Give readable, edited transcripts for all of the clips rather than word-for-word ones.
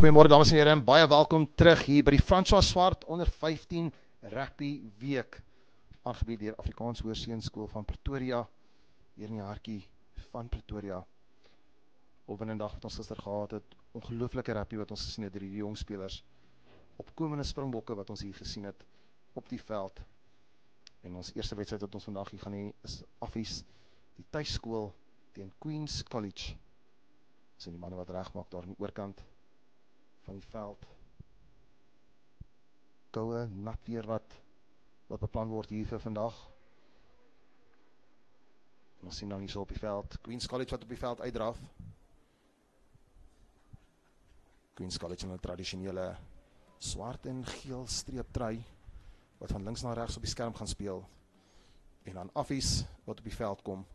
Goeiemôre dames en here en baie welkom terug hier by die François Swart onder 15 rugby week aangebied deur Afrikaans Hoërseunskool van Pretoria hier in die hartjie van Pretoria. Opwindende dag wat ons gister gehad het, ongelooflike rugby wat ons gesien het deur die jong spelers, opkomende springbokke wat ons hier gesien het op die veld. En ons eerste wedstryd wat ons vandag hier gaan hê is Affies, die tuiskool teen Queen's College. Dis die manne wat regmaak daar aan die oorkant van die veld. Koue, nat weer wat beplan word hier vir vandag. En ons sien dan hier so op die veld, Queen's College wat op die veld uitdraf. Queen's College in 'n tradisionele swart en geel streeptrui, wat van links na regs op die skerm gaan speel. En dan Affies wat op die veld kom.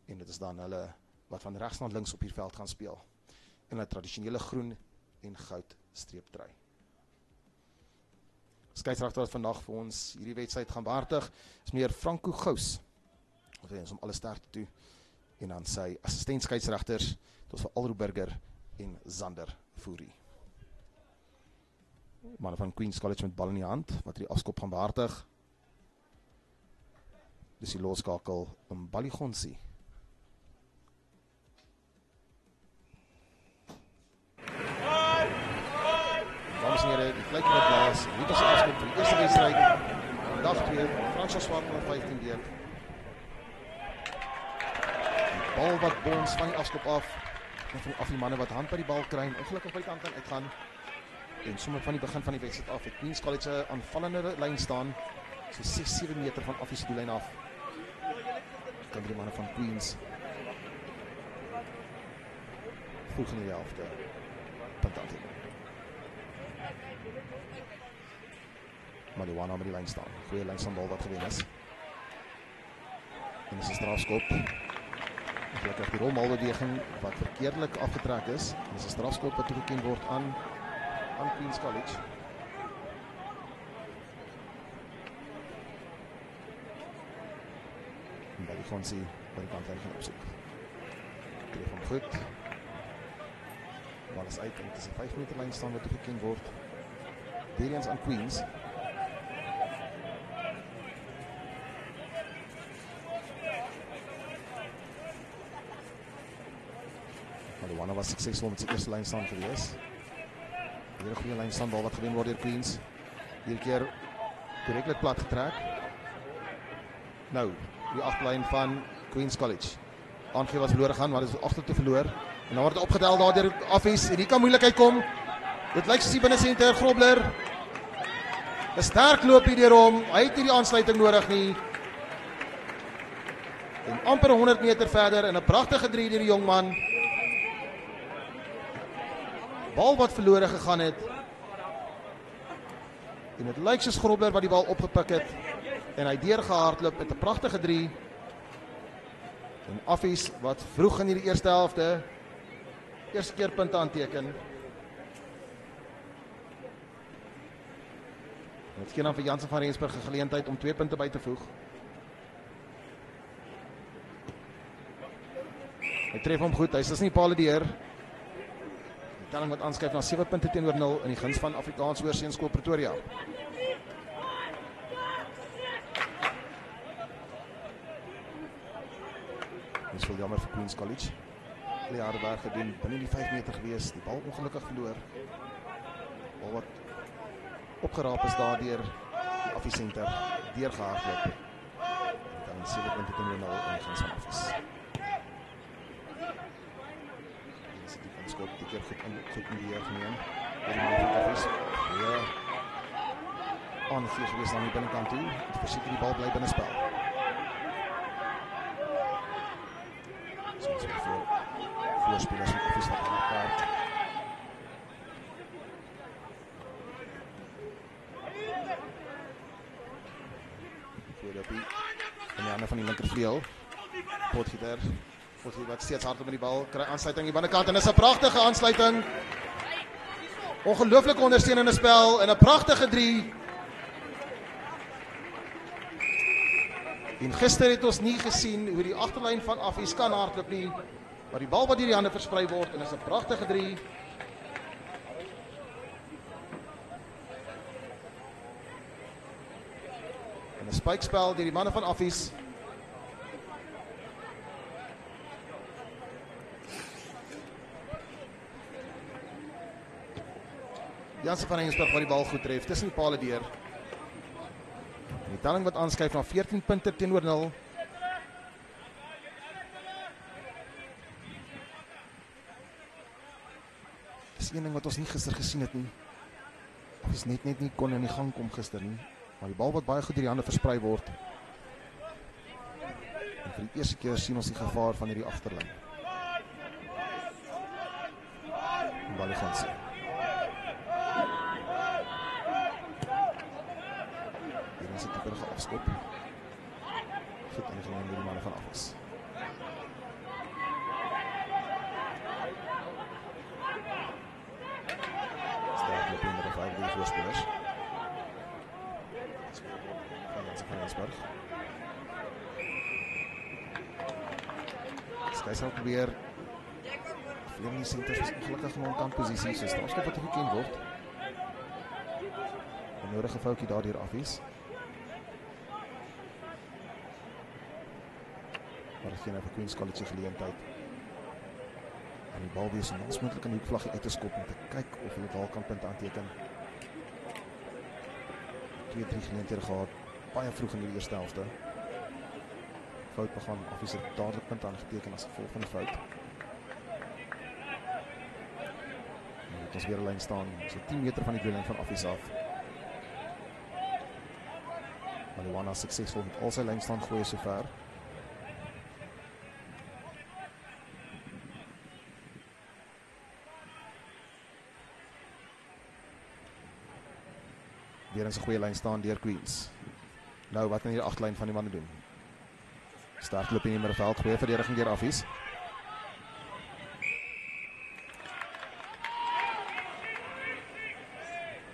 En dit is dan hulle wat van regs na links op die veld gaan speel. In 'n tradisionele groen en goud streeptrui. Skeieregter wat vandag vir ons hierdie wedstryd gaan behartig is meneer Franco Gous. Ons wens hom alle sterkte toe. En dan sy assistent skeieregters, dit was vir Alro Burger en Zander Fourie. Manne van Queen's College met bal in die hand, wat die afskop gaan behartig. Dis die loskakel in Baligonsi. Dames en here, die fluit wat blaas, dit is die afskop van die eerste wedstryd. Dag 2, François Swart onder 15 week. Die bal wat bons van die afskop af. En van die manne wat hand by die bal kry, ongelukkig by die kant kan uitgaan. En sommer van die begin van die wedstryd af, het Queen's College 'n aanvallende lyn staan, so 6-7 meter van Affies se doellyn af. Kan die manne van Queen's vroeg in die helfte punt aan. Marijuana met die lyn staan. Goeie lynstaanbal wat gewen is. En dis 'n strafskop. Gelukkig die rolmalbeweging wat verkeerdelik afgetrek is. Dis 'n strafskop wat toegeken word aan Queen's College. En Baligonsi by die kant gaan opsoek. Kreeg hom goed. Bal is uit en dit is 'n 5 meter lyn staan wat toegeken word. Weer eens aan Queen's. Marijuana was suksesvol met sy eerste lynstaan gewees. Hier 'n goeie lynstaanbal wat gewen word deur Queen's. Hierdie keer korreklik plat getrek. Nou, die aflyn van Queen's College. Aangee was verloor gaan, maar dit is agter te verloor. En dan word dit opgetel daar deur Affies en hier kan moeilikheid kom. Dit lyk soos die binnesenter Grobler. 'n Sterk loop hier deur hom. Hy het nie die aansluiting nodig nie. En amper 100 meter verder en 'n pragtige 3 deur die jong man. Bal wat verlore gegaan het. En dit lyk soos Grobler wat die bal opgepik het. En hy deurgehardloop met 'n pragtige 3. En Affies wat vroeg in hierdie eerste helfte eerste keer punte aanteken. Dit gee dan vir Jansen van Rensburg 'n geleentheid om 2 punte by te voeg. Hy tref hom goed, hy is nie paal deur. Die telling wat aanskuif na 7 punte teenoor 0 in die guns van Afrikaans Hoërseunskool Pretoria. Dit is wel jammer vir Queen's College. Die harde werk gedoen, binne die 5 meter gewees, die bal ongelukkig verloor. Bal wat opgeraap is daar deur die Affies center, deurgehardloop. Dan 7 punte teenoor 0 in die guns van Affies. Skop die keer goed in die geneem. Die man van Affies. Ja. Aangee gewees aan die binnekant toe. Het verseker die bal bly binne spel. Soms voor spelers van Affies wat aan elkaar. Voorlopie. En die ander van die linkervleuel. Potgieter. Wat steeds hard met die bal, kry aansluiting aan die binnekant en is 'n pragtige aansluiting. Ongelooflike ondersteunende spel en 'n pragtige 3. En gister het ons nie gesien hoe die agterlyn van Affies kan hardloop nie, maar die bal wat deur die hande versprei word en is 'n pragtige 3 Spykspel deur die manne van Affies. Jansen van Rensburg wat die bal goed tref, tussen die pale deur. Die telling wat aanskuif na 14 punte teenoor 0. Dis een ding wat ons nie gister gesien het nie. Affies net nie kon in die gang kom gister nie. Maar die bal wat baie goed deur die hande versprei word. En vir die eerste keer sien ons die gevaar van hierdie agterlyn. En Bali gaan sien. Hier is 'n tipperige afskop. Goed ingeneem deur die manne van Affies. Sterk loop in de 5 voorspelers. Van Jansen van Rensburg. Skys sal probeer. Vleer die centers is ongelukkig in onkantposisie, so strafskop wat gekend word. 'n nodige foutjie daardeur Affies. Maar dit gee nou vir Queen's College geleentheid. En die bal weer so langs moontlik in die hoekvlaggie uit te skop om te kyk of hulle dalk kan punte aanteken. 2-3 geleenthede gehad, baie vroeg in die eerste helfte. Fout begaan, Affies het dadelik punte aangeteken as gevolg van die fout. En het ons weer 'n lyn staan, so 10 meter van die doellyn van Affies af. Maliwana suksesvol met al sy lynstand gooi sover. Weer in sy goeie lyn staan deur Queens. Nou, wat kan hier die agterlyn van die manne doen? Sterk loop in die middelveld, goeie verdediging deur Affies.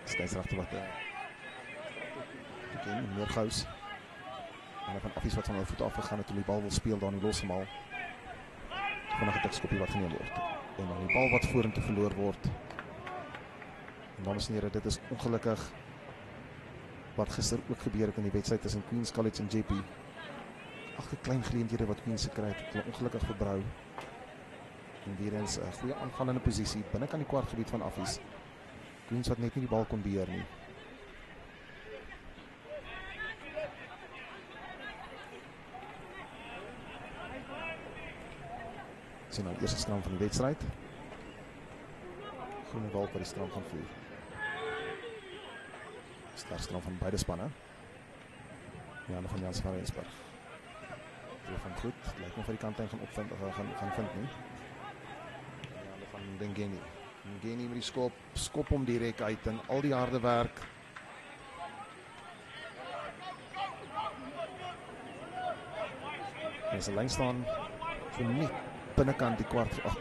Skeieregter wat meer gous. En van Affies wat van hulle voet afgegaan het om die bal wil speel daar in die losgemaal. Vinnige tikskoppie wat geneem word. En dan die bal wat vorentoe verloor word. En dames en here, dit is ongelukkig wat gister ook gebeur het in die wedstryd tussen Queen's College en JP. 8 klein geleenthede wat Queen's gekry het, hulle ongelukkig verbrou. En weer eens 'n goeie aanvallende posisie binnekant die kwartgebied van Affies. Queen's wat net nie die bal kon beheer nie. Sien nou eerste skram van die wedstryd. Groenewald wat die skram gaan voer. Startskram van beide spanne. Ja, van Jansen van Rensburg. Dit van goed. Lyk my vir die kantlyn gaan opvind of gaan vind nie. Ja, van Dengeni. Dengeni met die skop hom direk uit en al die harde werk. En is 'n lyn staan so net binnekant die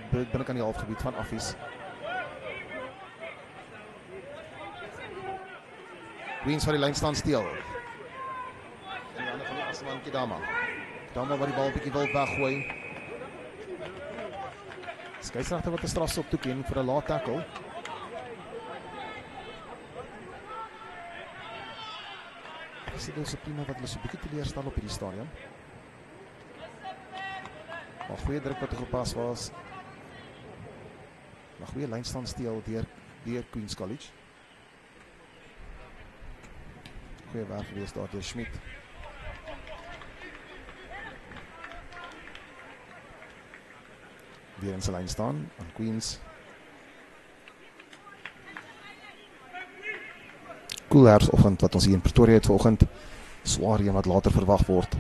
binnekant die halfgebied van Affies. Queens van die lyn staan steel. En die ander van die Asman Kedama. Kedama wat die bal bietjie wil weggooi. Skeieregter wat 'n strafskop toeken vir 'n laat tackle. Dis die dissipline wat hulle so bietjie teleurstel op hierdie stadion. Maar goeie druk wat toegepas was. Maar goeie lyn staan steel deur Queen's College. Goeie werk geweest daar deur Schmidt. Weer in sy lyn staan aan Queens. Koel herfstoggend wat ons hier in Pretoria het vanoggend. Swaar reën wat later verwag word.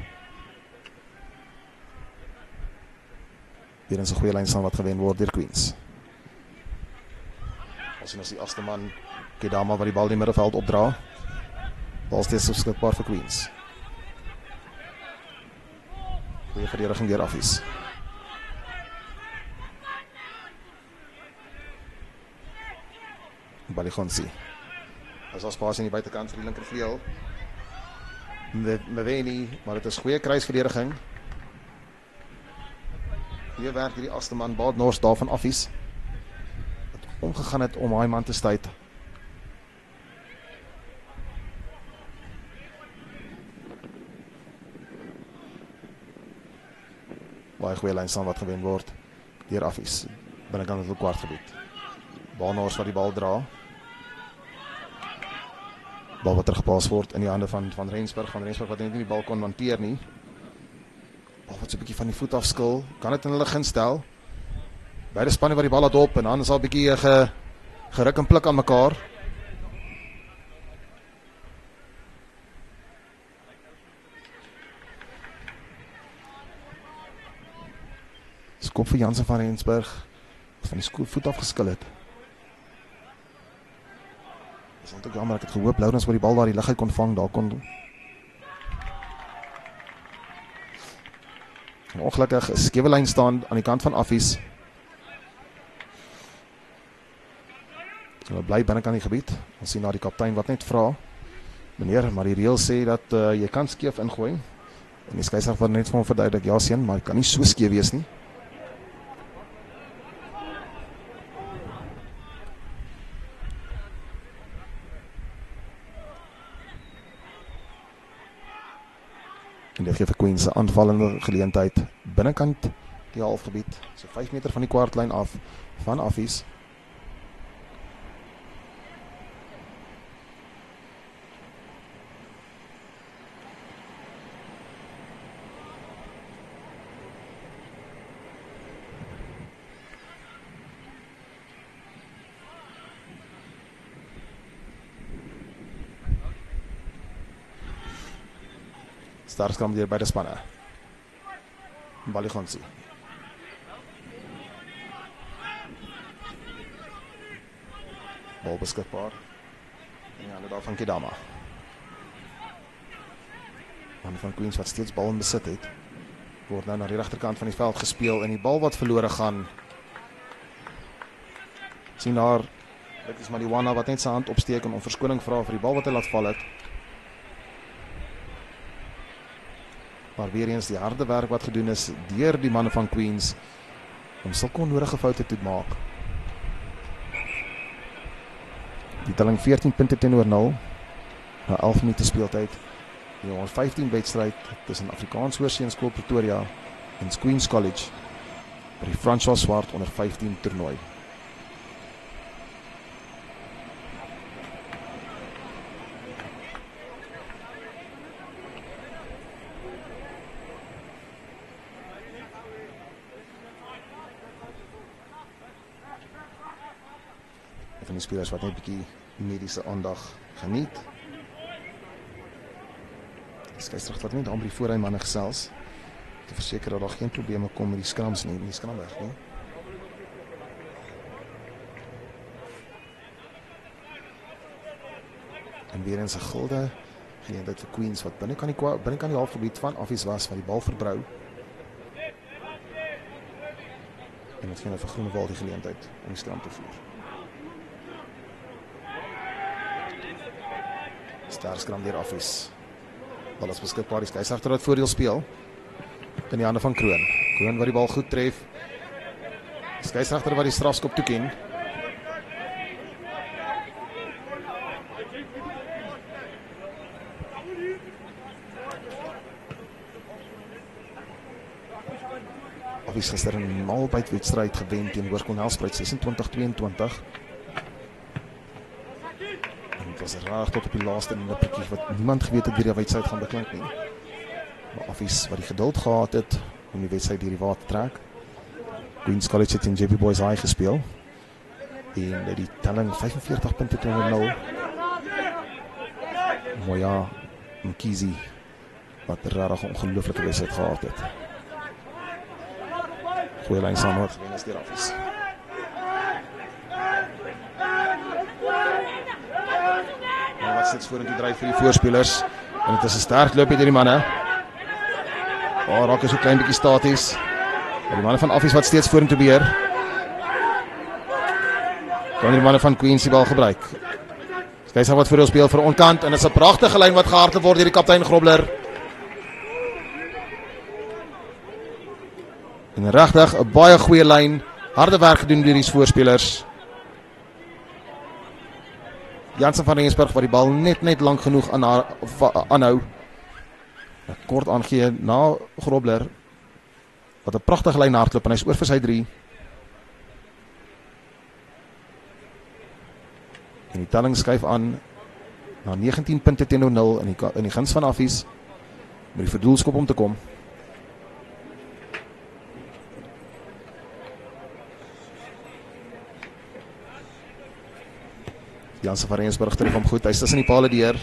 Weer in sy goeie lyn staan wat gewen word deur Queens. Ons sien as die agste man Kedama wat die bal in die middelveld opdra. Bal steeds beskikbaar vir Queens. Goeie verdediging deur Affies. Baligonsi. As daar spasie aan die buitekant vir die linkervleuel. Mweni, maar dit is goeie kruisverdediging. Goeie werk hierdie agste man, Baad Nors daar van Affies. Wat omgegaan het om hy man te stuit. Baie goeie lynstaan wat gewen word deur Affies binnekant het kwartgebied. Baanhors wat die bal dra. Bal wat teruggepaas word in die hande van Rensburg. Van Rensburg wat net nie die bal kon hanteer nie. Bal wat so 'n bietjie van die voet af skil. Kan dit in hulle gunst stel. Beide spanne wat die bal laat op en dan is al 'n bietjie geruk en pluk aan mekaar. Skop vir Jansen van Rensburg. Van die voet af geskil het. Dis eintlik jammer, ek het gehoop Lourens wat die bal daar die lug uit kon vang, daar kon. En ongelukkig 'n skewe lyn staan aan die kant van Affies. Hulle bly binnekant die gebied. Ons sien daar die kaptein wat net vra: "Meneer, maar die reël sê dat jy kan skeef ingooi." En die skeieregter word net vir hom verduidelik: "Ja, seun, maar dit kan nie so skeef wees nie." En dit gee vir Queens 'n aanvallende geleentheid binnekant die halfgebied, so 5 meter van die kwartlyn af van Affies. Starskram deur beide spanne. Baligonsi. Bal beskikbaar. En ja, daar van Kidama. Man van Queens wat steeds bal in besit het. Word nou na die regterkant van die veld gespeel en die bal wat verlore gaan. Sien daar, dit is Marijuana wat net sy hand opsteek en om verskoning vra vir die bal wat hy laat val het. Maar weer eens die harde werk wat gedoen is deur die manne van Queens om sulke onnodige foute te maak. Die telling 14 punte teenoor 0 na 11 minute speeltyd. Die onder 15 wedstryd tussen Afrikaans Hoërseunskool Pretoria en Queens College by die François Swart onder 15 toernooi. Van die spelers wat net 'n bietjie mediese aandag geniet. Die skeieregter wat net daar by die voorry manne gesels te verseker dat daar geen probleme kom met die skrams nie, die skramweg nie. En weer eens 'n gulde geleentheid vir Queens wat binnekant die halfgebied van Affies was wat die bal verbrou. En dit gee nou vir Groenewald die geleentheid om die skram te voer. Starskram deur Affies. Bal is beskikbaar, die skeieregter wat voordeel speel. In die hande van Kroon. Kroon wat die bal goed tref. Die skeieregter wat die strafskop toeken. Affies gister 'n malbytwedstryd gewen teen Hoërskool-Nelspruit 26-22. Was raar tot op die laaste nippertjie wat niemand geweet het wie die wedstryd gaan beklink nie. Maar Affies wat die geduld gehad het om die wedstryd deur die water te trek. Queens College het in JP Boys High gespeel. En die telling 45 punte teenoor 0. Moya Mkizi wat regtig 'n ongelooflike wedstryd gehad het. Goeie lyn saam word gewen is deur Affies. Wat steeds vorentoe dryf vir die voorspelers. En dit is 'n sterk loopie deur die manne. Raak is so klein bietjie staties. En die manne van Affies wat steeds vorentoe beheer. Kan die manne van Queens die bal gebruik. Skeieregter wat voordeel speel vir onkant en dit is 'n pragtige lyn wat gehardloop word deur die kaptein Grobler. En regtig 'n baie goeie lyn, harde werk gedoen deur die voorspelers. Jansen van Rensburg wat die bal net lank genoeg aanhou. Kort aangee na Grobler. wat 'n pragtige lyn hardloop en hy's oor vir sy 3. En die telling skuif aan na 19 punte teenoor 0 in die guns van Affies met die verdoelskop om te kom. Jansen van Rensburg tref hom goed, hy is tussen die pale deur.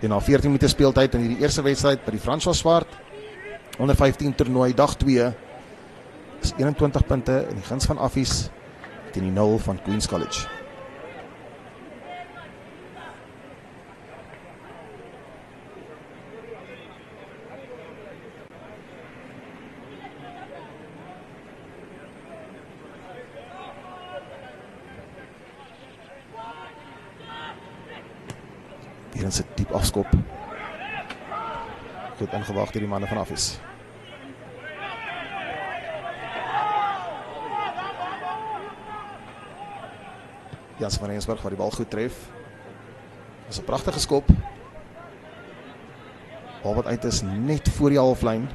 En na 14 minute speeltyd in hierdie eerste wedstryd by die François Swart onder 15 toernooi dag 2 is 21 punte in die guns van Affies teen die 0 van Queen's College. Hier is 'n diep afskop. Goed ingewag deur die manne van Affies. Jansen van Rensburg wat die bal goed tref. Dit is 'n pragtige skop. Bal wat uit is net voor die halflyn.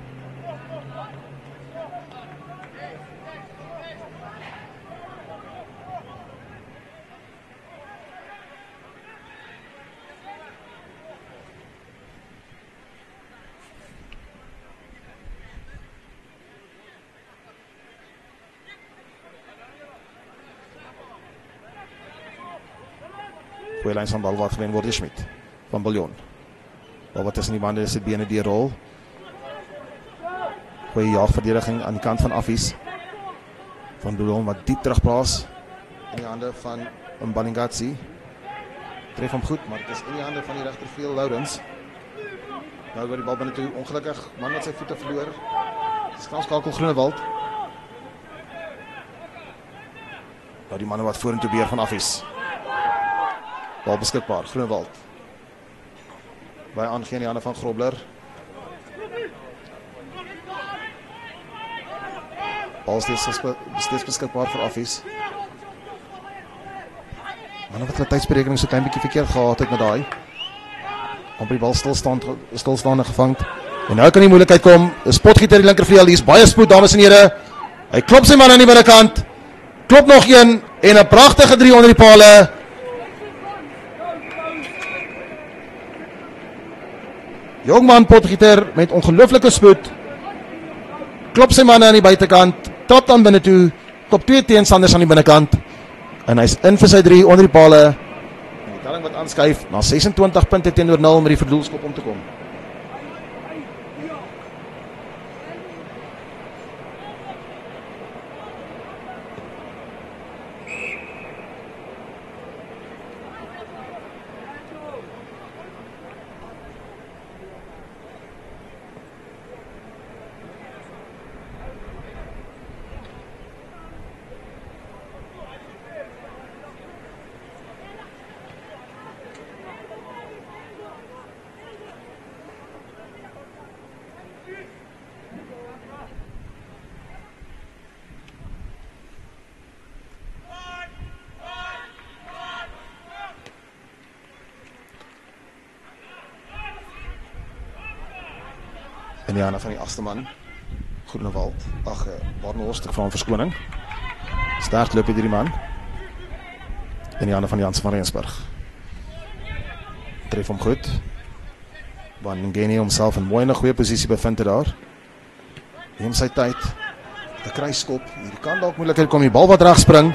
Goeie lyn van bal wat gewen word deur Schmidt van Biljon. Bal wat tussen die bande is, die bene die rol. Goeie jaagverdediging aan die kant van Affies. Van Biljon wat diep terugplaas in die hande van Mbalingatsi. Tref hom goed, maar dit is in die hande van die regtervleuel Lourens. Nou word die bal binne toe, ongelukkig man wat sy voete verloor. Skakel Groenewald. Nou die manne wat vorentoe beheer van Affies. Bal beskikbaar, Groenewald. By aangee in die hande van Grobler. Bal steeds beskikbaar vir Affies. Manne wat hulle tydsberekening so klein bietjie verkeerd gehad het met daai. Om die bal stilstaande gevang. En nou kan die moeilikheid kom. 'n Spotgieter die linkervleuel, hier is baie spoed dames en here. Hy klop sy man aan die binnekant. Klop nog een en 'n pragtige 3 onder die pale. Jongman potgieter met ongelooflike spoed. Klop sy manne aan die buitekant, trap dan binne toe, klop 2 teenstanders aan die binnekant. En hy's in vir sy 3 onder die pale. En die telling wat aanskuif na 26 punte teenoor 0 met die verdoelskop om te kom. In die hande van die agste man, Groenewald. Barnhorst, ek vra om verskoning. Sterk loop hierdie man. In die hande van Jansen van Rensburg. Tref hom goed. Van Ngeni homself in mooi en 'n goeie posisie bevind het daar. Neem sy tyd. 'n Kruisskop. Hier kan dalk moeilikheid kom, die bal wat reg spring.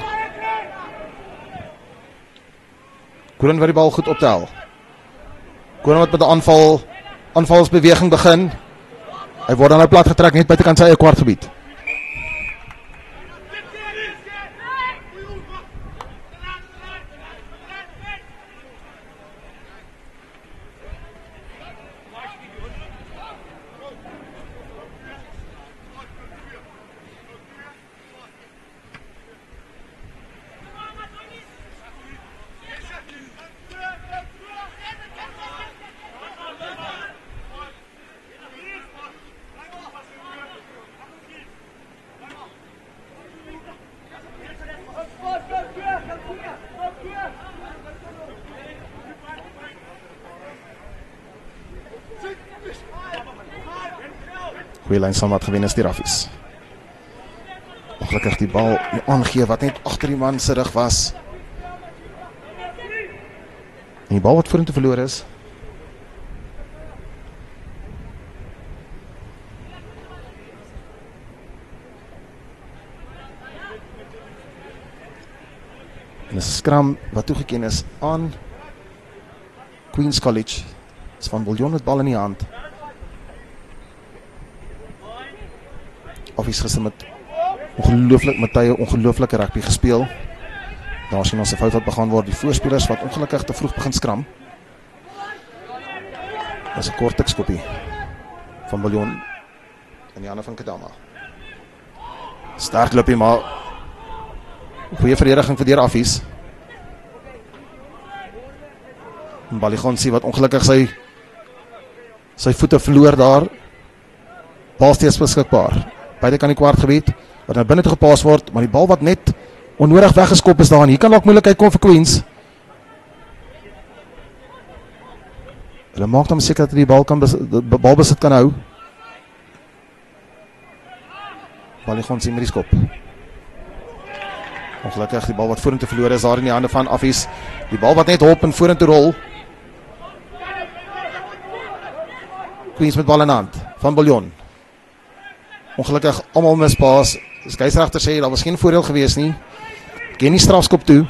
Koen wat die bal goed optel. Koen wat met 'n aanvalsbeweging begin. Hy word dan nou plat getrek net buitekant sy eie kwartgebied. Goeie lynstaan wat gewen is die Raffies. Ongelukkig die bal nie aangee wat net agter die man se rug was. En die bal wat vorentoe verloor is. En 'n skram wat toegeken is aan Queen's College. Is van Viljoen met bal in die hand. Of is gister met ongelooflike rugby gespeel. Daar sien ons 'n fout wat begaan word. Die voorspelers wat ongelukkig te vroeg begin skram. Dat is 'n kort tikskoppie van Viljoen in die hande van Kadama. Sterk loopie, maar goeie verdediging vir die Raffies. En Baligonsi wat ongelukkig sy voete verloor daar. Bal steeds beskikbaar. Beide kan die kwartgebied, wat nou binne toe gepaas word, maar die bal wat net onnodig weggeskop is daar, en hier kan ook moeilikheid kom vir Queens. Hulle maak dan seker dat die balbesit kan hou. Baligonsi met die skop. Ongelukkig die bal wat vorentoe verloor is daar in die hande van Affies. Die bal wat net hop en vorentoe rol. Queens met bal in hand van Viljoen. Ongelukkig almal mispaas. Die skeieregter sê daar was geen voordeel gewees nie. Geen nie strafskop toe.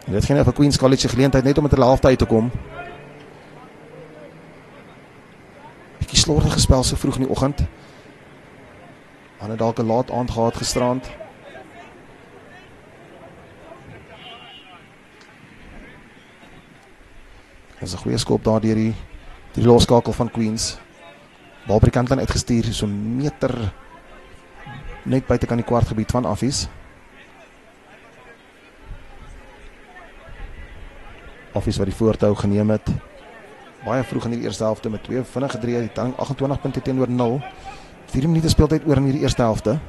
En dit geen vir Queen's College geleentheid net om met hulle halfte uit te kom. Bietjie slordig gespel so vroeg in die oggend. Hulle het dalk 'n laat aand gehad gisterand. Dit is 'n goeie skop daar deur die loskakel van Queens. Bal by die kantlyn uitgestuur, so 'n meter net buite kan die kwartgebied van Affies. Affies wat die voortou geneem het. Baie vroeg in die eerste helfte met 2 vinnige drie, die telling 28 punte teenoor 0. 4 minute speeltyd oor in die eerste helfte.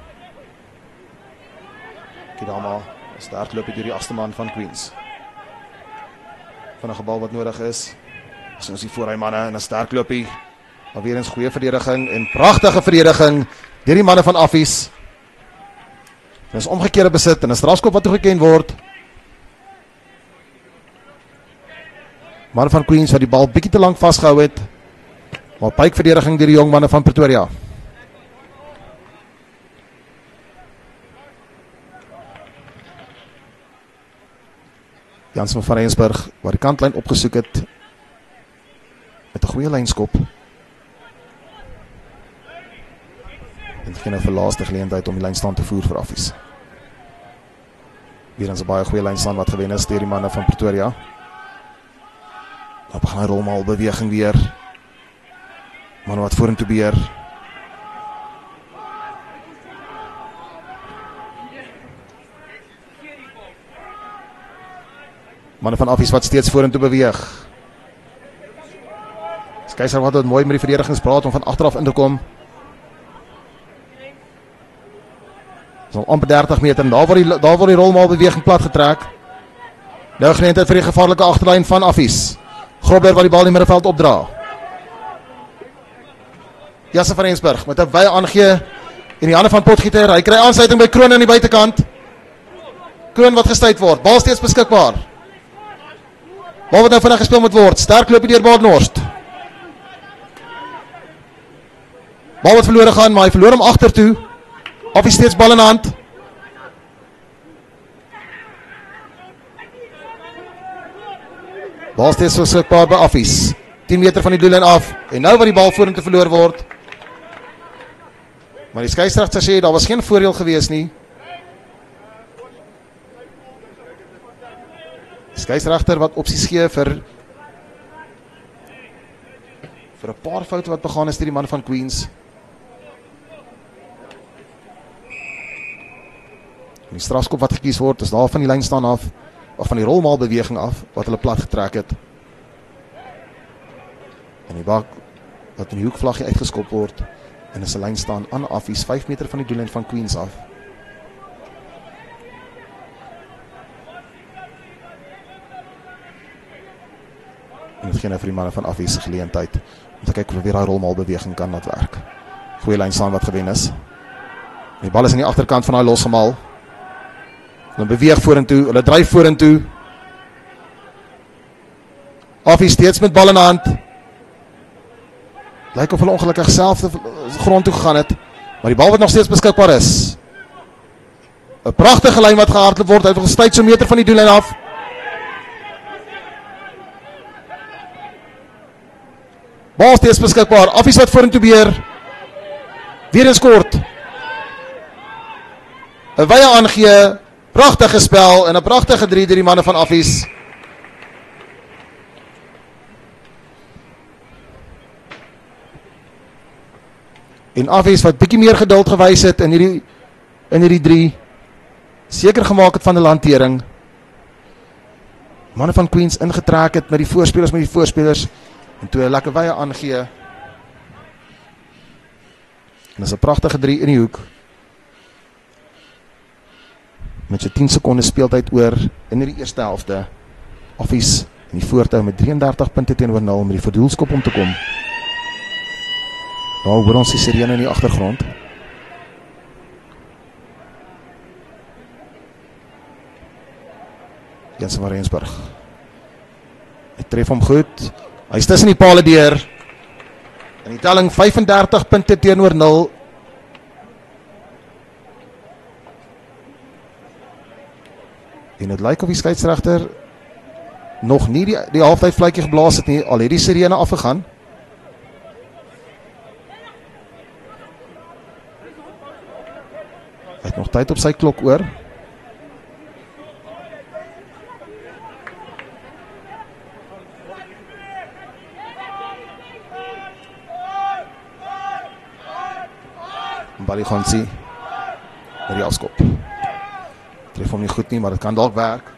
Kadama sterk loop deur die agste man van Queens. Van 'n gebal wat nodig is. As ons die voor hy manne en 'n sterk loopie. Maar weer eens goeie verdediging en pragtige verdediging deur die manne van Affies. Dit is omgekeerde besit en 'n strafskop wat toegeken word. Manne van Queens wat die bal bietjie te lank vasgehou het. Maar pypverdediging deur die jong manne van Pretoria. Jansen van Rensburg, waar die kantlyn opgesoek het, met 'n goeie lynskop. En dit gee nou vir laaste geleentheid om die lynstaan te voer vir Affies. Weer eens 'n baie goeie lynstaan wat gewen is deur die manne van Pretoria. Dan begin hy rolmaal beweging weer. Manne wat vorentoe beer. Manne van Affies wat steeds vorentoe beweeg. Keiser wat mooi met die verdedigingspraat om van agteraf in te kom. Dis al amper 30 meter en daar word die rolmaal beweging plat getrek. Nou geleentheid vir die gevaarlike agterlyn van Affies. Grobler wat die bal in die middelveld opdra. Jansen van Rensburg met 'n wye aangee in die hande van Potgieter. Hy kry aansluiting by Kroon aan die buitekant. Kroon wat gestuit word. Bal steeds beskikbaar. Bal wat nou vinnig gespeel moet word. Sterk loopie deur Badenhorst. Bal wat verlore gaan, maar hy verloor hom agtertoe. Affies steeds bal in hand. Bal steeds beskikbaar by Affies. 10 meter van die doellyn af. En nou wat die bal vorentoe verloor word. Maar die skeieregter sê daar was geen voordeel gewees nie. Skeieregter wat opsies gee vir 'n paar foute wat begaan is deur die man van Queens. En die strafskop wat gekies word is daar van die lyn staan af, of van die rolmaal beweging af wat hulle plat getrek het. En die bak wat in die hoekvlaggie uitgeskop word en is 'n lyn staan aan Affies 5 meter van die doellyn van Queens af. En dit gee nou vir die manne van Affies se geleentheid om te kyk of weer daai rolmaalbeweging kan laat werk. Goeie lyn staan wat gewen is. Die bal is aan die agterkant van daai losgemaal. Hulle beweeg vorentoe, hulle dryf vorentoe. Affies steeds met bal in hand. Lyk of hulle ongelukkig self de grond toe gegaan het, maar die bal wat nog steeds beskikbaar is. 'n Pragtige lyn wat gehardloop word, hy het gestuit so meter van die doellyn af. Bal steeds beskikbaar, Affies wat vorentoe beheer. Weer eens kort. 'n Wye aangee, pragtige spel en 'n pragtige 3 deur die manne van Affies. En Affies wat bietjie meer geduld gewys het in hierdie 3, seker gemaak het van die hantering. Manne van Queens ingetrek het met die voorspelers, en toe 'n lekker wye aangee. En dis 'n pragtige 3 in die hoek. Met so 10 sekondes speeltyd oor in die eerste helfte. Affies in die voortou met 33 punte teenoor 0 met die verdoelskop om te kom. Daar hoor ons die sirene in die agtergrond. Jensen van Rensburg. Hy tref hom goed. Hy is tussen die pale deur. In die telling 35 punte teenoor 0. En het lyk of die skeieregter nog nie die halftydfluitjie geblaas het nie, al het die sirene afgegaan. Hy het nog tyd op sy klok oor. Bali Khansi met die afskop. Tref hom nie goed nie, maar dit kan dalk werk.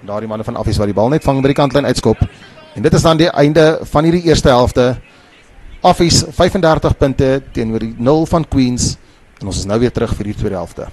Daar die manne van Affies wat die bal net vang by die kantlyn uitskop. En dit is dan die einde van hierdie eerste helfte. Affies 35 punte teenoor die 0 van Queens. En ons is nou weer terug vir die tweede helfte.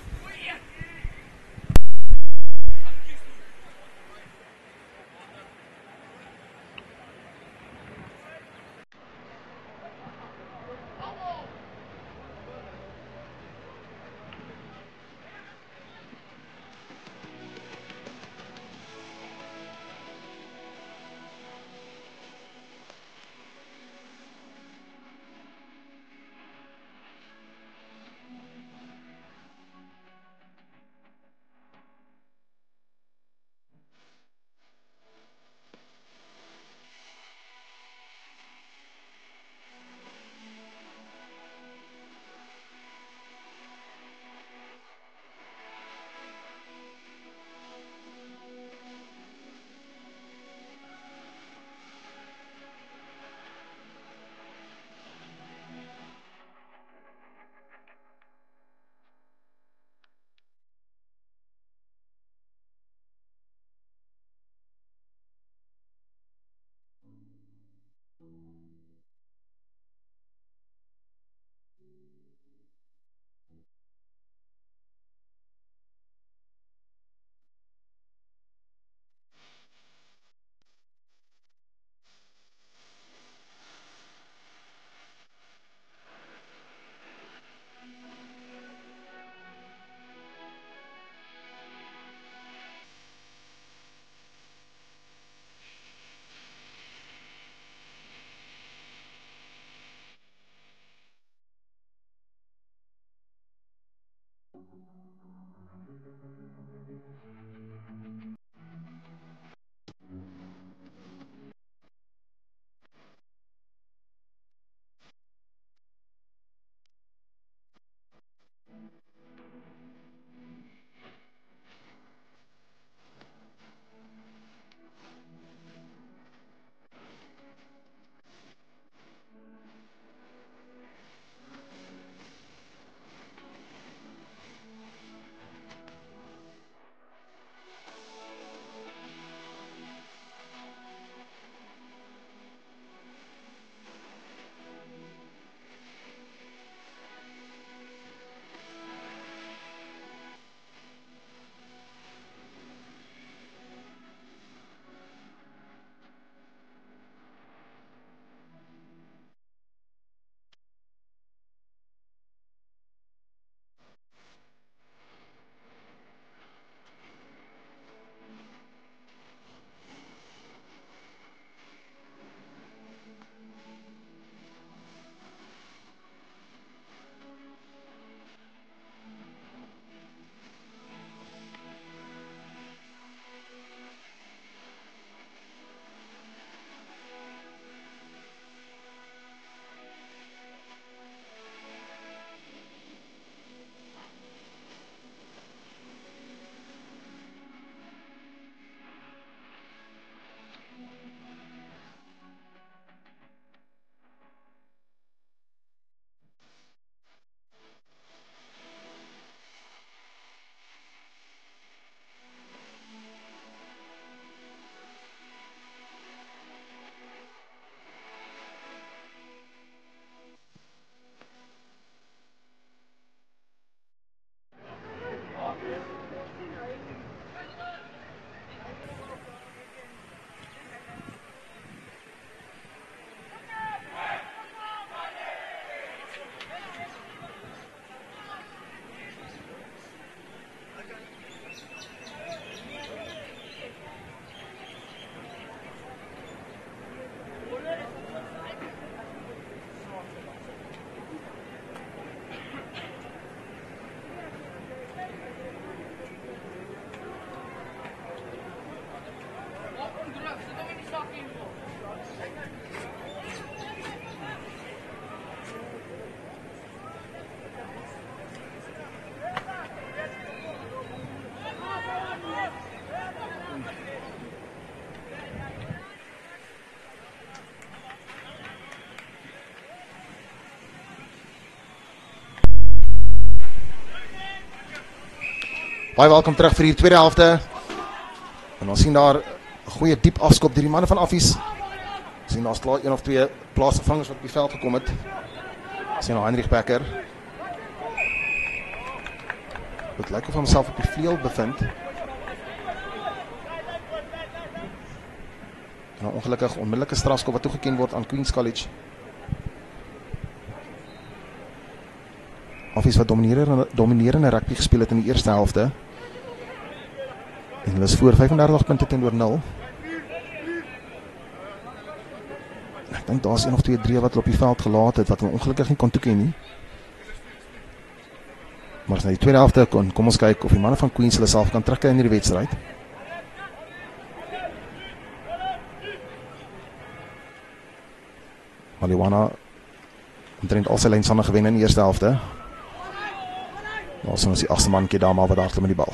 Baie welkom terug vir die tweede helfte. En ons sien daar 'n goeie diep afskop deur die manne van Affies. Ons sien daar's klaar 1 of 2 plaasvervangers wat op die veld gekom het. Ons sien nou Heinrich Becker. Dit lyk of hy homself op die vleuel bevind. En nou ongelukkig onmiddellike strafskop wat toegeken word aan Queen's College. Affies wat dominerende rugby gespeel het in die eerste helfte. En hulle is voor 35 punte teenoor 0. Ek dink daar's 1 of 2 drie wat hulle op die veld gelaat het wat hulle ongelukkig nie kon toeken nie. Maar as na die tweede helfte kom ons kyk of die manne van Queens hulle self kan terugkry in die wedstryd. Maliwana omtrent al sy lynsanne gewen in die eerste helfte. Daar is ons die 8ste man Kedama wat hardloop met die bal.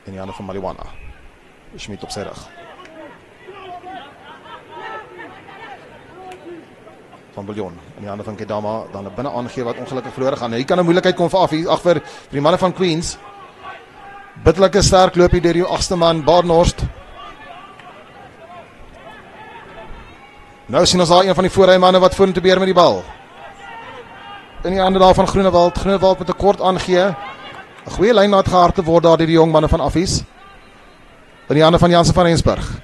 En die hande van Maliwana. Schmidt op sy rug. Van Bouillon. En die hande van Kedama dan binne aangee wat ongelukkig verloor gaan. Hier kan 'n moeilikheid kom vir Affies, vir die manne van Queens. Bitterlike sterk loop hier deur die 8ste man Badenhorst. Nou sien ons daar een van die voorry manne wat vorentoe beheer met die bal. In die hande daar van Groenewald. Groenewald met 'n kort aangee. 'n Goeie lyn laat gehard te word daar deur die jong manne van Affies. In die hande van Jansen van Rensburg.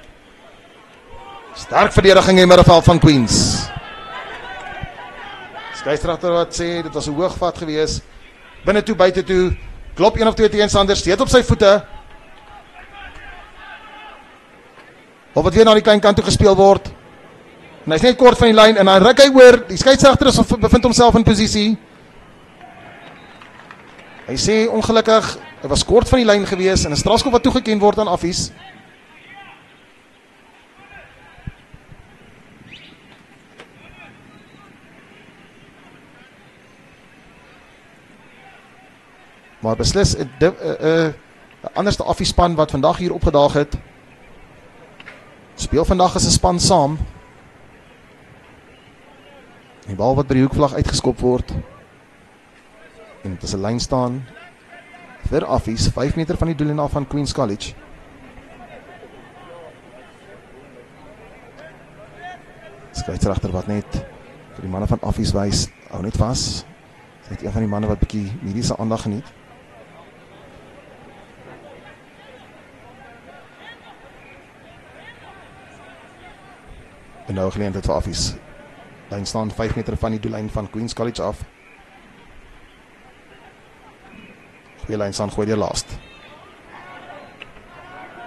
Sterk verdediging in die middelveld van Queens. Skeieregter wat sê dit was 'n hoogvat gewees. Binne toe, buite toe. Klop 1 of 2 teenstanders, steeds op sy voete. Of wat weer na die klein kant toe gespeel word. En hy is net kort van die lyn en dan ruk hy oor. Die skeieregter bevind homself in posisie. Hy sê ongelukkig, hy was kort van die lyn gewees en 'n strafskop wat toegeken word aan Affies. Maar beslis 'n anderste Affies-span wat vandag hier opgedaag het. Speel vandag as 'n span saam. Die bal wat by die hoekvlag uitgeskop word. En dit is 'n lyn staan vir Affies, 5 meter van die doellyn af van Queen's College. Skeieregter wat net vir die manne van Affies wys, hou net vas. Dit is een van die manne wat bietjie mediese aandag geniet. En nou geleentheid vir Affies. Lyn staan 5 meter van die doellyn van Queen's College af. Goeie lyn staan, gooi die laaste.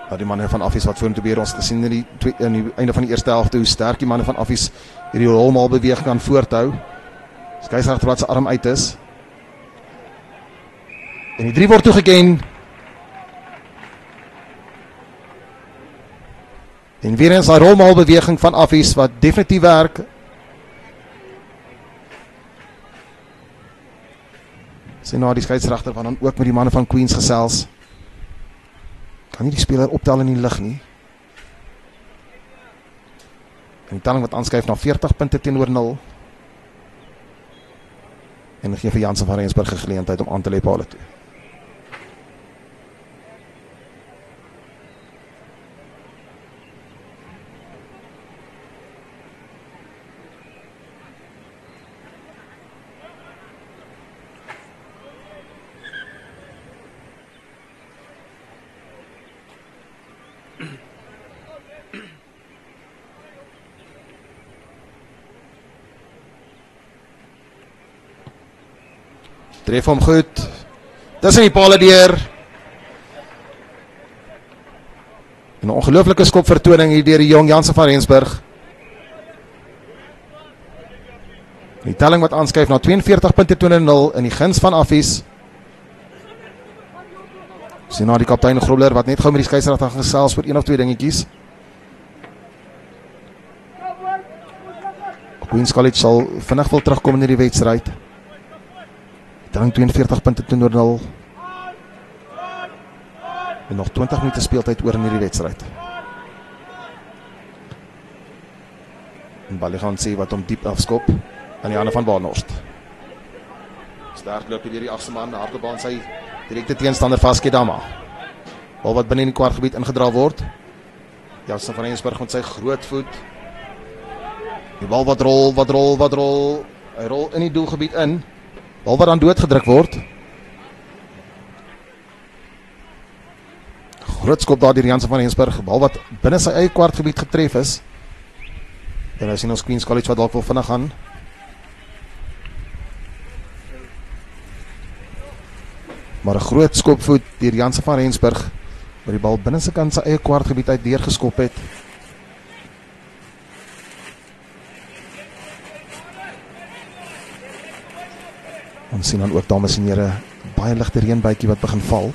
Nou die manne van Affies wat vorentoe beheer, ons gesien in die einde van die eerste helfte hoe sterk die manne van Affies hierdie rolmaal beweging kan voorthou. Skeieregter wat sy arm uit is. En die 3 word toegeken. En weer eens die rolmaal beweging van Affies wat definitief werk. Sien nou die skeieregter wat dan ook met die manne van Queens gesels. Kan nie die speler optel in die lug nie. En die telling wat aanskuif na 40 punte teenoor 0. En gee vir Jansen van Rensburg 'n geleentheid om aan te lê pale toe. Tref hom goed. Tussen die pale deur. 'n ongelooflike skopvertoning hier deur die jong Jansen van Rensburg. Die telling wat aanskuif na 42 punte teenoor 0 in die guns van Affies. Sien nou die kaptein Grobler wat net gou met die skeieregter gaan gesels oor 1 of 2 dingetjies. Queen's College sal vinnig wil terugkom in die wedstryd. Telling 42 punte teenoor 0. En nog 20 minute speeltyd oor in hierdie wedstryd. En Balie gaan sê wat om diep afskop aan die hande van Badenhorst. Sterk loop hier die agste man, hardloop aan sy direkte teenstander vas, Kedama. Bal wat binne in die kwartgebied ingedra word. Jansen van Rensburg met sy groot voet. Die bal wat rol. Hy rol in die doelgebied in. Bal wat dan doodgedruk word. Groot skop daar deur Jansen van Rensburg. Bal wat binne sy eie kwartgebied getref is. En nou sien ons Queens College wat dalk wil vinnig gaan. Maar 'n groot skopvoet deur Jansen van Rensburg wat die bal binne sy kant sy eie kwartgebied uit deurgeskop het. Ons sien dan ook dames en here baie ligte reënbuitjie wat begin val.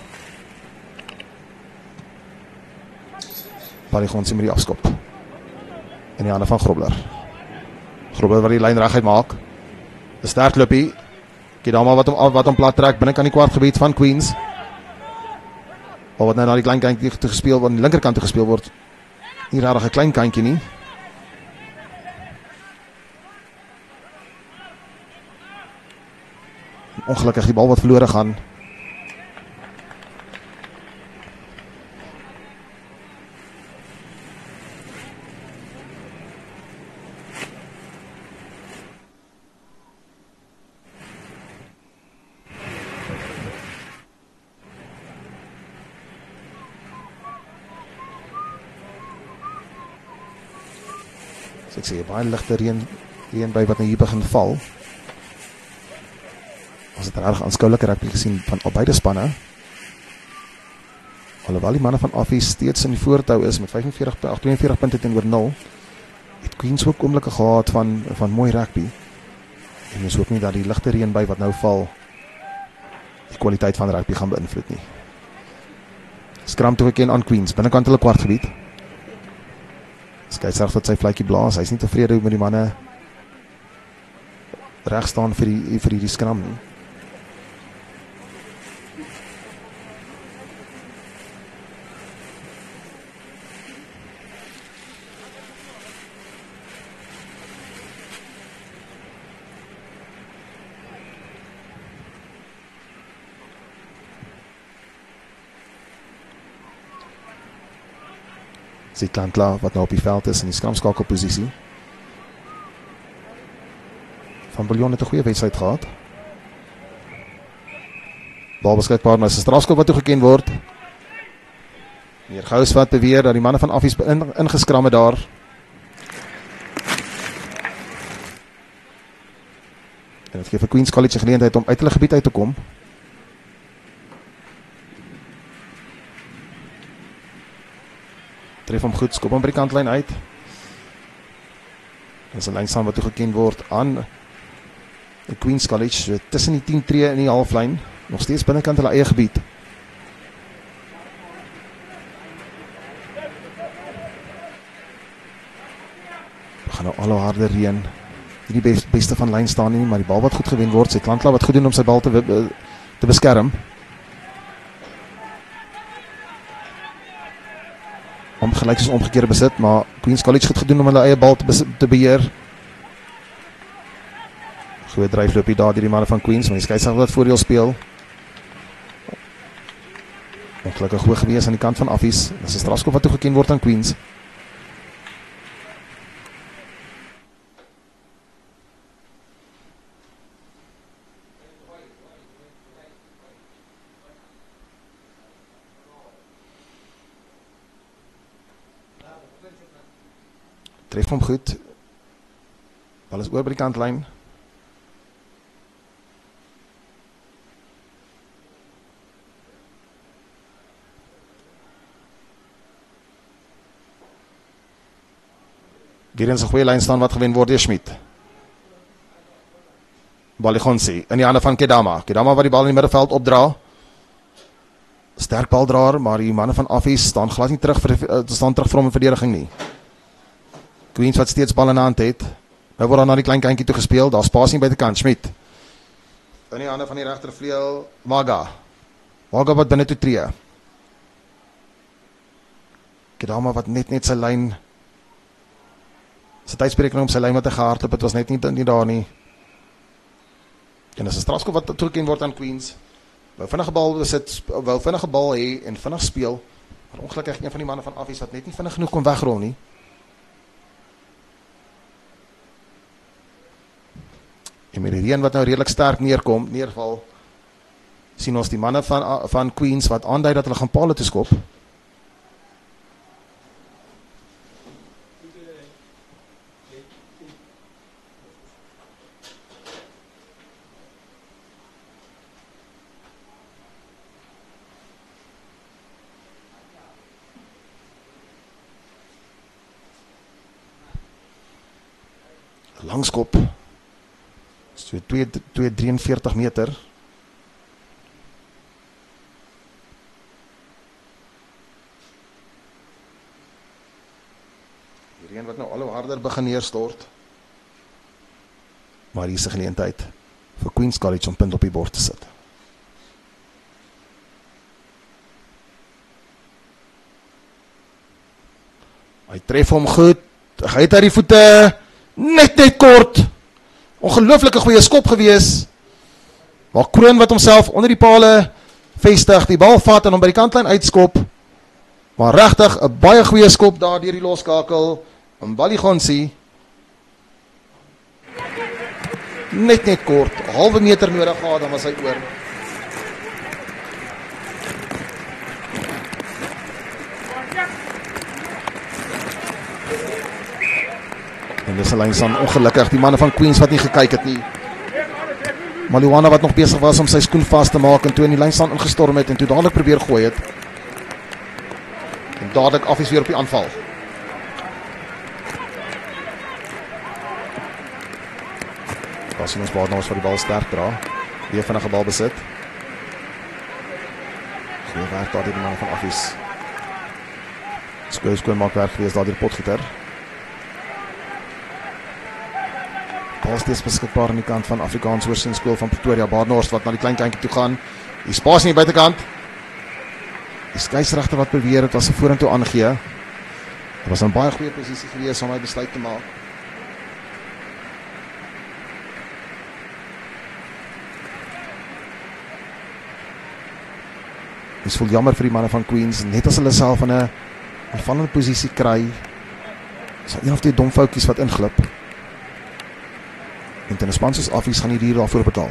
Paligon sien met die afskop. In die hande van Grobler. Grobler wat die lyn reguit maak. 'n Sterk loopie. Kedama wat hom plat trek binne kan die kwartgebied van Queens. Bal wat nou na die klein kantjie toe gespeel word, aan die linkerkant toe gespeel word. Nie regtig 'n klein kantjie nie. Ongelukkig die bal wat verlore gaan. So ek sê, baie ligte reën by wat nou hier begin val. Ons het regtig aanskoulike rugby gesien van albei spanne. Alhoewel die manne van Affie steeds in die voortou is met 42 punte teenoor 0, het Queens ook oomblikke gehad van mooi rugby. En ons hoop nie dat die ligte reënby wat nou val die kwaliteit van rugby gaan beïnvloed nie. Skram toegeken aan Queens binnekant hulle kwartgebied. Skeiersregs wat sy fluitjie blaas, hy is nie tevrede hoe met die manne reg staan vir die skram nie. Zietlandla wat nou op die veld is in die skramskakelposisie. Van Bouillon het 'n goeie wedstryd gehad. Bal beskikbaar, maar 'n strafskop wat toegeken word. Meneer Gous wat beweer dat die manne van Affies ingeskram het daar. En dit gee vir Queens College geleentheid om uit hulle gebied uit te kom. Tref hom goed, skop hom by die kantlyn uit. Dit is 'n lynstaan wat toegeken word aan Queens College, so tussen die 10 tree in die halflyn, nog steeds binnekant hulle eie gebied. We gaan nou al hoe harder reën. Nie die beste van lyn staan nie, maar die bal wat goed gewen word, Zietlandla wat goed doen om sy bal te beskerm. Gelyk is omgekeerde besit, maar Queens College het gedoen om hulle eie bal te beheer. Goeie dryfloopie daar deur die manne van Queens, maar die skeiersregs wat voordeel speel. Ongelukkig hoog gewees aan die kant van Affies. Dit is 'n strafskop wat toegeken word aan Queens. Tref hom goed. Bal is oor by die kantlyn. Hier in 'n goeie lyn staan wat gewen word deur Schmidt. Baligonsi in die hande van Kedama. Kedama wat die bal in die middeveld opdra. Sterk baldraer, maar die manne van Affies staan glad nie terug vir hom in verdediging nie. Queens wat steeds bal in hand het. Nou word daar na die klein kantjie toe gespeel. Daar spasie by die kant. Schmidt. In die hande van die regtervleuel Waga. Waga wat binne toe tree. Kedama wat net sy lyn. Sy tydsberekening om sy lyn wat hy gehardloop het was net nie daar nie. En as 'n strafskop wat toegeken word aan Queens, wou vinnige bal besit, wou vinnige bal hê en vinnig speel, maar ongelukkig een van die manne van Affies wat net nie vinnig genoeg kon wegrol nie. En met die reën wat nou redelik sterk neerval, sien ons die manne van Queens wat aandui dat hulle gaan pale toe skop. Langskop, so 243 meter. Die reën wat nou al hoe harder begin neerstort, maar hier is 'n geleentheid vir Queens College om punt op die bord te sit. Hy tref hom goed, hy het uit die voete, net kort, ongelooflike goeie skop gewees, maar Kroon wat homself onder die pale vestig, die bal vat en hom by die kantlyn uitskop, maar regtig 'n baie goeie skop daar deur die loskakel, en Baligonsi, net kort, 'n halwe meter nodig gehad, dan was hy oor. En dis 'n lynstaan ongelukkig, die manne van Queens wat nie gekyk het nie. Maliwana wat nog besig was om sy skoen vas te maak en toe in die lynstaan ingestorm het en toe dadelik probeer gooi het. En dadelik Affies weer op die aanval. Daar sien ons Badenhorst wat die bal sterk dra. Weer vinnige bal besit. Goeie werk daar die manne van Affies. Skoon maak werk gewees daar die potgieter. Bal steeds beskikbaar aan die kant van Afrikaans Hoërseunskool van Pretoria. Badenhorst wat na die klein kantjie toe gaan. Die spasie aan die buitekant. Die skeieregter wat beweer het was 'n vorentoe aangee. Dit was 'n baie goeie posisie gewees om hy besluit te maak. Dit voel jammer vir die manne van Queens, net as hulle self in 'n aanvallende posisie kry. Is daar een of twee dom foutjies wat inglip. En ten span soos Affies gaan hier daarvoor betaal.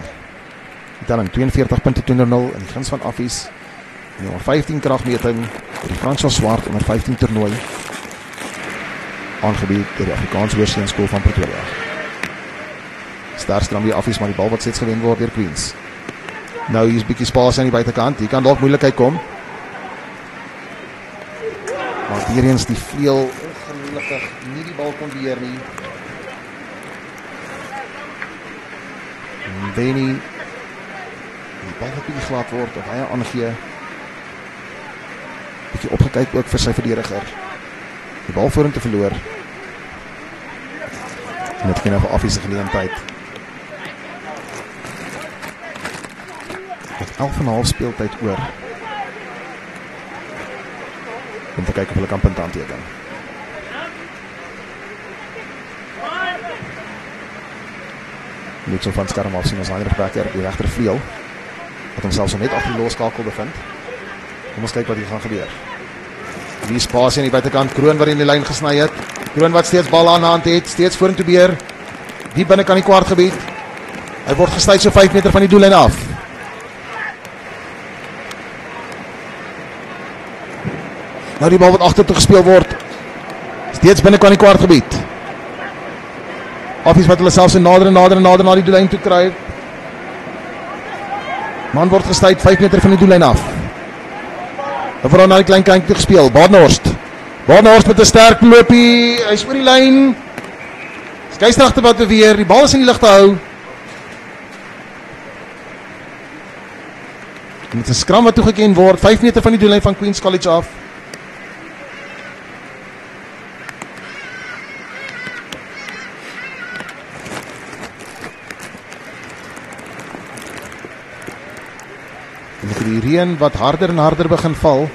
Die telling 42 punte 2-0 in die guns van Affies. En die 15 kragmeting vir die François Swart onder 15 toernooi. Aangebied deur die Afrikaans Hoërseunskool van Pretoria. Sterkste dan weer Affies, maar die bal wat steeds gewen word deur Queens. Nou hier is 'n bietjie spasie aan die buitekant. Hier kan dalk moeilikheid kom. Maar weer eens die vleuel ongelukkig nie die bal kon beheer nie. Benny, die bal wat bietjie glad word, of hy aangee, bietjie opgekyk ook vir sy verdediger, die bal voor hom te verloor, en dit geen nou vir Affies se geleentheid, met 11,5 speeltyd oor, om te kyk of hulle kan punt aanteken. Net so van skerm af sien ons Heinrich Becker op die regtervleuel, wat homself so net agter die loskakel bevind. Kom ons kyk wat hier gaan gebeur. Die spasie aan die buitekant, Kroon wat in die lyn gesny het. Kroon wat steeds bal aan hand het, steeds vorentoe beheer. Die binnekant die kwartgebied. Hy word gestuy so 5 meter van die doellyn af. Nou die bal wat agtertoe gespeel word. Steeds binnekant die kwartgebied. Affies wat hulle selfs nader na die doellyn toe kry. Man word gestuy 5 meter van die doellyn af. Dan word na die klein kantjie gespeel. Badenhorst met 'n sterk loopie. Hy's oor die lyn. Skeieregter wat beweer, die bal is in die lug te hou. En met 'n skram wat toegeken word, 5 meter van die doellyn van Queens College af. Die reën wat harder en harder begin val.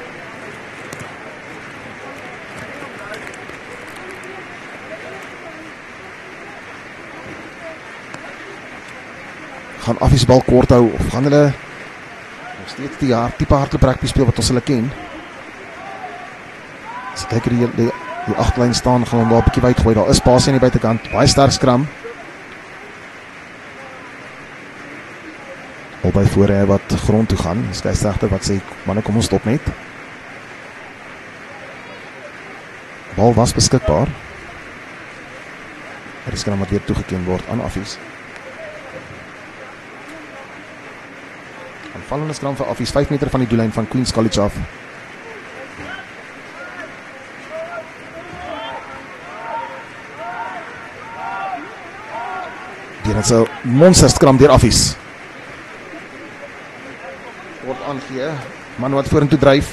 Gaan Affies bal kort hou, of gaan hulle nog steeds die type hardloop rugby speel wat ons hulle ken? As ek kyk die agterlyn staan, gaan hom daar 'n bietjie wyd gooi. Daar is spasie aan die buitekant, baie sterk skram. Albei voor wat grond toe gaan. Die skeieregter wat sê, manne, kom ons stop net. Bal was beskikbaar. Die skram wat weer toegeken word aan Affies. Aanvallende skram vir Affies, 5 meter van die doellyn van Queen's College af. Dit is 'n monster skram deur Affies. Word aangee, man wat vorentoe dryf.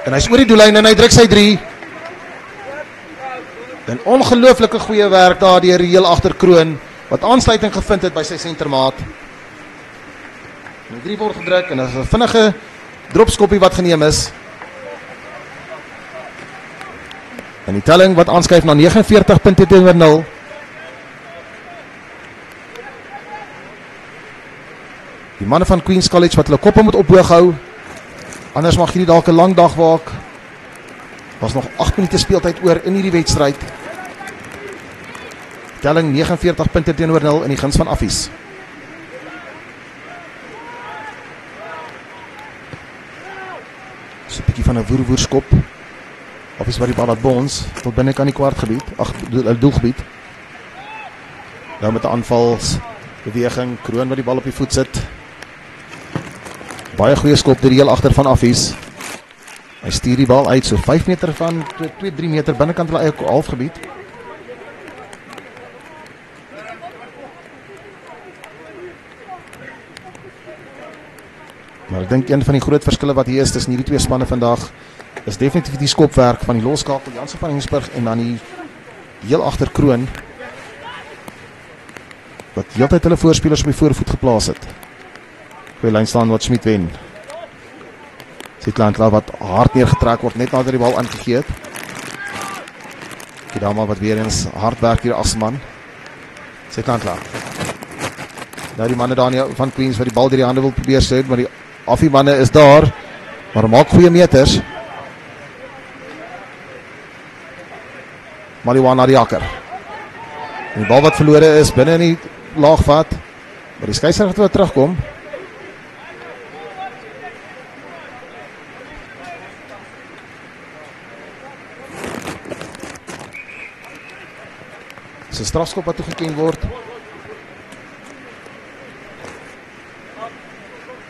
En hy's oor die doellyn en hy druk sy 3. En ongelooflike goeie werk daar deur heel agter Kroon wat aansluiting gevind het by sy sentermaat. Die 3 word gedruk en dit is 'n vinnige dropskoppie wat geneem is. En die telling wat aanskuif na 49 punte teenoor 0. Die manne van Queen's College wat hulle koppe moet ophoog hou. Anders mag hierdie dalk 'n lang dag waak. Was nog 8 minute speeltyd oor in hierdie wedstryd. Telling 49 punte teenoor 0 in die guns van Affies. So 'n bietjie van 'n woer-woer-skop. Affies wat die bal laat bons tot binne kan die kwartgebied, doelgebied. Nou met 'n aanvalsbeweging, Kroon wat die bal op die voet sit. Baie goeie skop deur die heel agter van Affies. Hy stuur die bal uit so 5 meter van 2-3 meter binnekant hulle eie halfgebied. Maar ek dink een van die groot verskille wat hier is tussen hierdie twee spanne vandag is definitief die skopwerk van die loskakel Jansen van Rensburg en dan die heel agter Kroon wat heeltyd hulle voorspelers op die voorvoet geplaas het. Goeie lyn staan wat Schmidt wen. Sietlandla wat hard neergetrek word net nadat die bal aangegee het. Kidama wat weer eens hard werk hier as man. Sietlandla. Nou die manne daar van Queens wat die bal deur die hande wil probeer sit, maar die Affie manne is daar, maar maak goeie meters. Maliwana die jakker. En die bal wat verlore is binne in die laagvat, maar die skeieregter wat terugkom. Dis 'n strafskop wat toegeken word.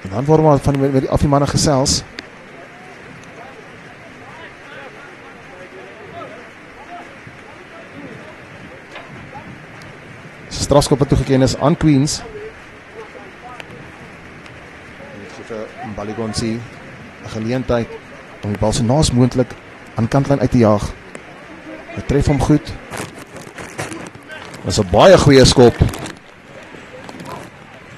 En dan word maar van met die Affie manne gesels. Strafskop wat toegeken is aan Queens. Dit gee vir Mbaligonsi 'n geleentheid om die bal so naas moontlik aan kantlyn uit te jaag. Hy tref hom goed. Dit is 'n baie goeie skop.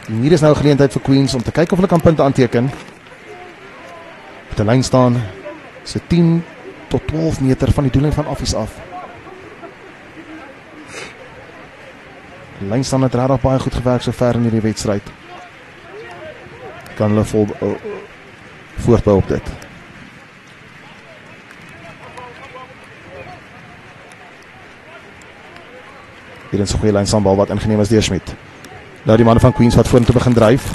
En hier is nou 'n geleentheid vir Queens om te kyk of hulle kan punte aanteken. Op die lyn staan so 10 tot 12 meter van die doellyn van Affies af. Die lyn staan het regtig baie goed gewerk so ver in hierdie wedstryd. Kan hulle voortbou op dit. Hier is 'n goeie lynsaambal wat ingeneem is deur Schmidt. Nou die manne van Queens wat vorentoe begin dryf.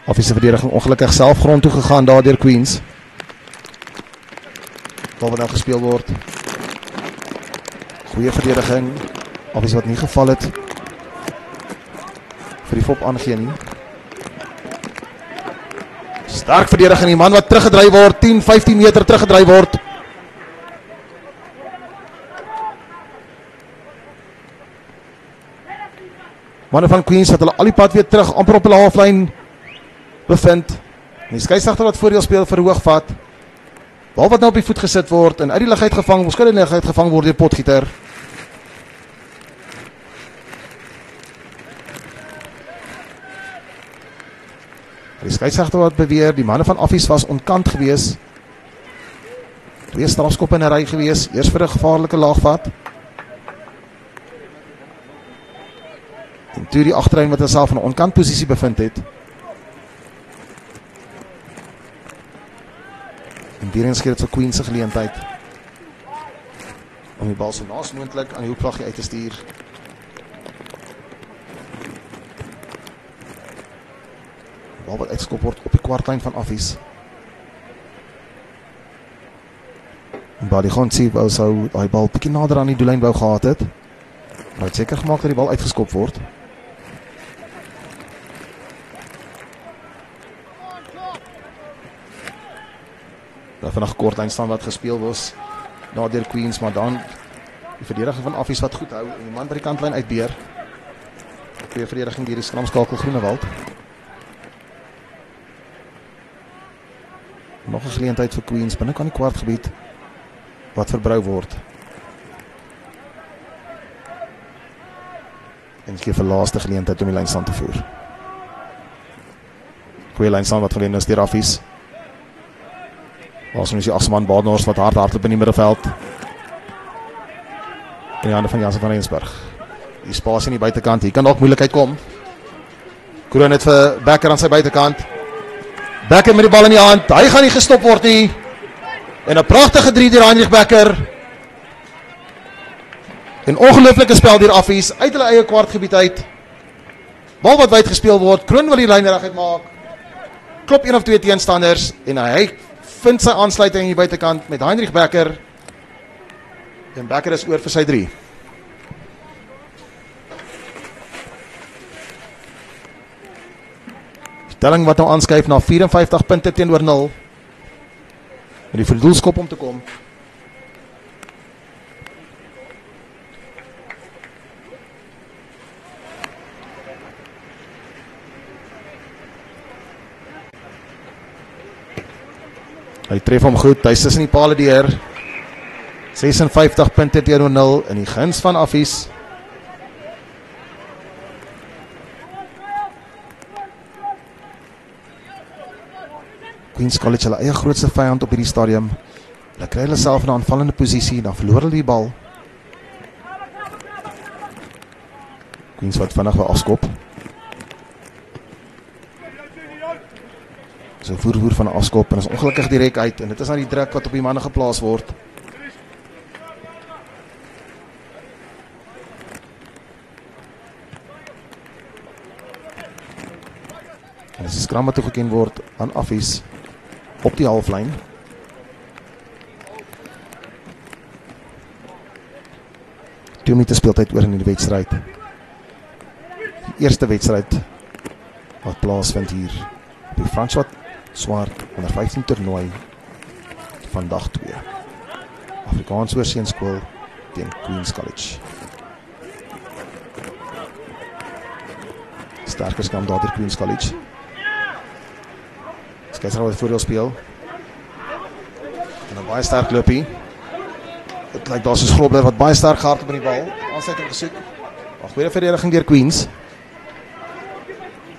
Affies se verdediging ongelukkig self grond toe gegaan daar deur Queens. Bal wat nou gespeel word. Goeie verdediging. Affies wat nie geval het vir die fop aangee nie. Sterk verdediging, die man wat teruggedryf word, 10-15 meter teruggedryf word. Manne van Queens het hulle al die pad weer terug amper op hulle halflyn bevind. En die skeieregter wat voordeel speel vir hoogvat. Bal wat nou op die voet gesit word en uit die lug uitgevang, waarskynlik die lug uitgevang word deur Potgieter. Die skeieregter wat beweer, die manne van Affies was ontkant gewees. 2 strafskoppe in 'n ry gewees, eers vir 'n gevaarlike laagvat. En toe die agterlyn wat homself in 'n onkant posisie bevind het. En weer eens gee dit vir Queens se geleentheid om die bal so naas moontlik aan die hoekvlaggie uit te stuur. Die bal wat uitgeskop word op die kwartlyn van Affies. En Buddy Gonsi wou sou daai bal bietjie nader aan die doellyn wou gehad het. Maar hy het seker gemaak dat die bal uitgeskop word. Daar vandag kortlyn staan wat gespeel was na deur Queens, maar dan die verdediger van Affies wat goed hou en die man by die kantlyn uitbeer. Goeie verdediging deur die skramskakel Groenewald. Nog 'n geleentheid vir Queens binne kan die kwartgebied wat verbrou word. En gee vir laaste geleentheid om die lynstand te voer. Goeie lynstand wat gewen is deur Affies. Ons is die asman Badenhorst wat hardloop in die middelveld. In die hande van Jansen van Rensburg. Die spasie aan die buitekant, hier kan dalk moeilikheid kom. Kroon het vir Becker aan sy buitekant. Becker met die bal in die hand, hy gaan nie gestop word nie. En 'n pragtige 3 deur Heinrich Becker. En ongelooflike spel deur Affies uit hulle eie kwartgebied uit. Bal wat wyd gespeel word, Kroon wil die lyn reguit maak. Klop 1 of 2 teenstanders en hy vind sy aansluiting aan die buitekant met Heinrich Becker. En Becker is oor vir sy 3. Die telling wat nou aanskuif na 54 punte teenoor 0. Met die verdoelskop om te kom. Hy tref hom goed, hy is tussen die pale deur. 56 punte teenoor 0 in die guns van Affies. Queens College hulle eie grootste vyand op hierdie stadium. Hulle kry hulle self in 'n aanvallende posisie, dan verloor hulle die bal. Queens wat vinnig wil afskop. So voer van 'n afskop en is ongelukkig direk uit en dit is nou die druk wat op die manne geplaas word. En as die skram wat toegeken word aan Affies op die halflyn. Twee minute speeltyd oor in die wedstryd. Die eerste wedstryd wat plaasvind hier op die François Swart onder 15 toernooi van dag 2. Afrikaans Hoërseunskool teen Queens College. Sterker skam daar deur Queens College. Skeiersreël wat voordeel speel. En 'n baie sterk loopie. Dit lyk daar soos Grobler wat baie sterk gehardloop met die bal. Aansluiting gesoek. 'n Goeie verdediging deur Queens.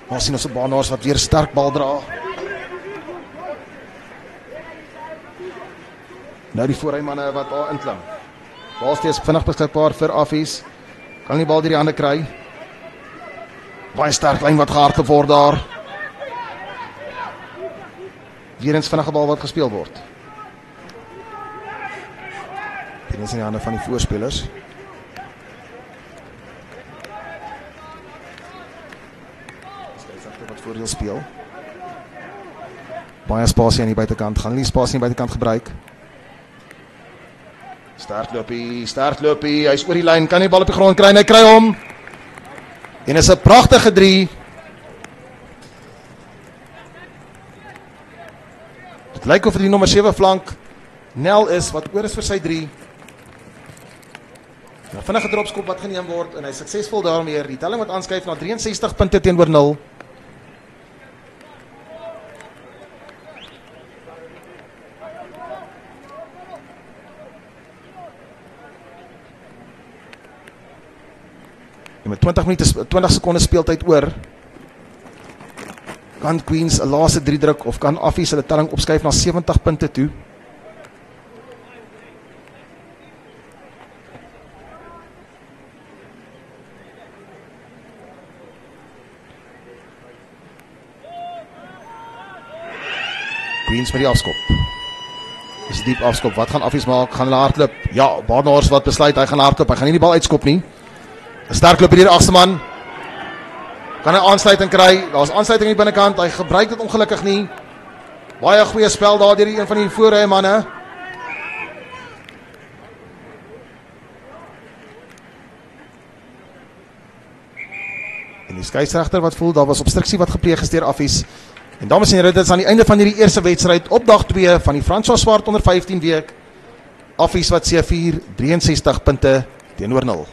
Ons sien ons op Badenhorst wat weer sterk bal dra. Nou die voorrymanne wat daar inklim. Bal steeds vinnig beskikbaar vir Affies. Kan die bal deur die hande kry. Baie sterk lyn wat gehardloop word daar. Weer eens vinnige bal wat gespeel word. Weer eens in die hande van die voorspelers. Wat voordeel speel. Baie spasie aan die buitekant. Gaan nie spasie aan die buitekant gebruik. Sterk loopie, hy is oor die lyn, kan die bal op die grond kry en hy kry hom. En is 'n pragtige 3. Dit lyk of die nommer 7 flank Nel is, wat oor is vir sy 3. Nou vinnige dropskop wat geneem word en hy is suksesvol daarmee. Die telling wat aanskuif na 63 punte teenoor 0. En met 20 sekondes speeltyd oor, kan Queens 'n laaste 3 druk of kan Affies hulle telling opskuif na 70 punte toe. Queens met die afskop. Dis 'n diep afskop. Wat gaan Affies maak? Gaan hulle hardloop? Ja, Barnard wat besluit hy gaan hardloop. Hy gaan nie die bal uitskop nie. 'n Sterk loop hier die agste man. Kan hy aansluiting kry? Daar's aansluiting aan die binnekant. Hy gebruik dit ongelukkig nie. Baie goeie spel daar deur een van die voorrye manne. En die skeieregter wat voel daar was obstruksie wat gepleeg is deur Affies. En dames en here, dit is aan die einde van hierdie eerste wedstryd op dag 2 van die François Swart onder 15 week. Affies wat C4 63 punte teenoor 0.